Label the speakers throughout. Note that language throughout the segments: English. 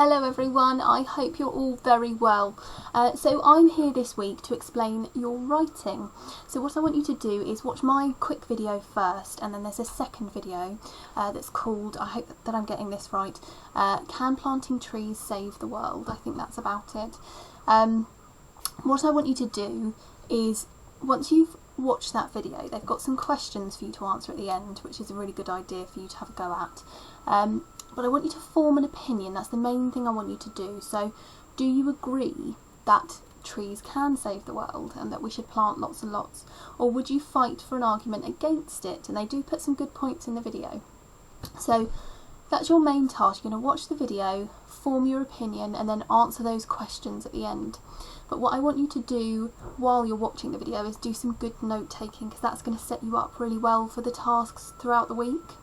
Speaker 1: Hello everyone, I hope you're all very well. So I'm here this week to explain your writing. So what I want you to do is watch my quick video first, and then there's a second video that's called, I hope that I'm getting this right, Can Planting Trees Save the World? I think that's about it. What I want you to do is, once you've watched that video, they've got some questions for you to answer at the end, which is a really good idea for you to have a go at. But I want you to form an opinion. That's the main thing I want you to do. So, do you agree that trees can save the world and that we should plant lots and lots? Or would you fight for an argument against it? And they do put some good points in the video. So, that's your main task. You're going to watch the video, form your opinion, and then answer those questions at the end. But what I want you to do while you're watching the video is do some good note taking, because that's going to set you up really well for the tasks throughout the week.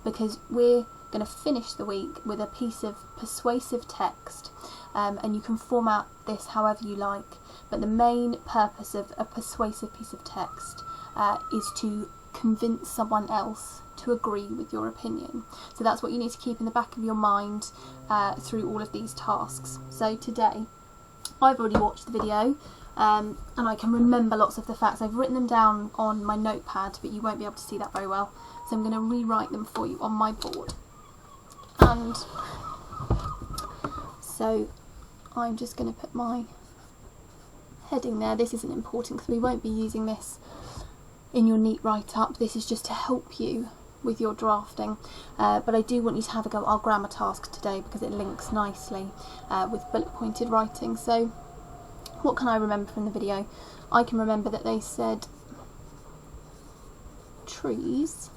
Speaker 1: Because we're going to finish the week with a piece of persuasive text, and you can format this however you like, but the main purpose of a persuasive piece of text is to convince someone else to agree with your opinion. So that's what you need to keep in the back of your mind through all of these tasks. So today I've already watched the video, and I can remember lots of the facts. I've written them down on my notepad, but you won't be able to see that very well, so I'm going to rewrite them for you on my board. And so I'm just going to put my heading there. This isn't important because we won't be using this in your neat write-up. This is just to help you with your drafting, but I do want you to have a go at our grammar task today because it links nicely with bullet pointed writing. So what can I remember from the video? I can remember that they said trees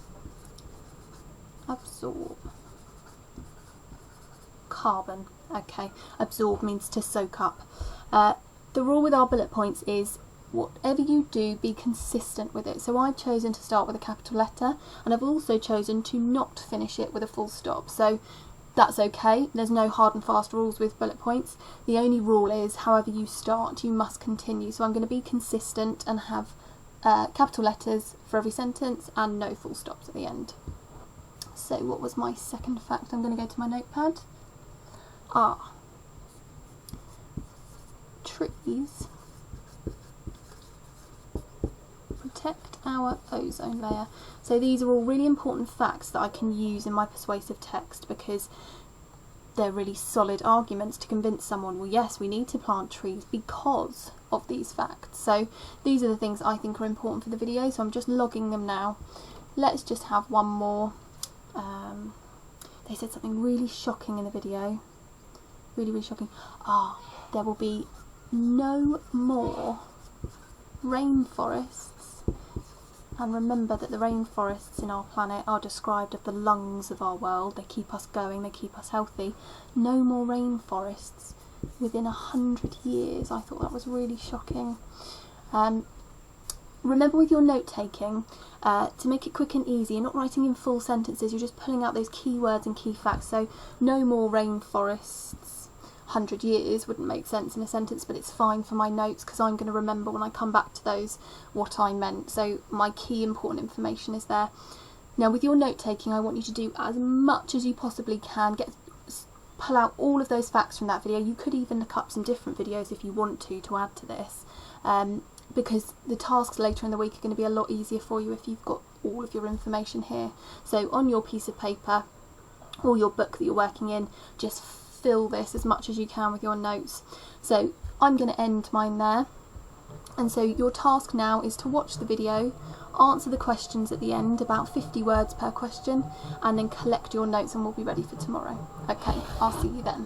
Speaker 1: absorb carbon. Okay, absorb means to soak up. The rule with our bullet points is whatever you do, be consistent with it. So I've chosen to start with a capital letter, and I've also chosen to not finish it with a full stop. So that's okay. There's no hard and fast rules with bullet points. The only rule is however you start, you must continue. So I'm going to be consistent and have capital letters for every sentence and no full stops at the end. So what was my second fact? I'm going to go to my notepad. Trees protect our ozone layer. So these are all really important facts that I can use in my persuasive text because they're really solid arguments to convince someone, well, yes, we need to plant trees because of these facts. So these are the things I think are important for the video, so I'm just logging them now. Let's just have one more. They said something really shocking in the video. Really shocking. There will be no more rainforests. And remember that the rainforests in our planet are described as the lungs of our world. They keep us going, they keep us healthy. No more rainforests within 100 years. I thought that was really shocking. Remember with your note taking, to make it quick and easy, you're not writing in full sentences, you're just pulling out those key words and key facts. So no more rainforests. 100 years wouldn't make sense in a sentence, but it's fine for my notes because I'm going to remember when I come back to those what I meant. So my key important information is there. Now with your note taking, I want you to do as much as you possibly can. Pull out all of those facts from that video. You could even look up some different videos if you want to add to this, because the tasks later in the week are going to be a lot easier for you if you've got all of your information here. So on your piece of paper or your book that you're working in, just fill this as much as you can with your notes. So I'm going to end mine there, and so your task now is to watch the video, answer the questions at the end, about 50 words per question, and then collect your notes and we'll be ready for tomorrow. Okay, I'll see you then.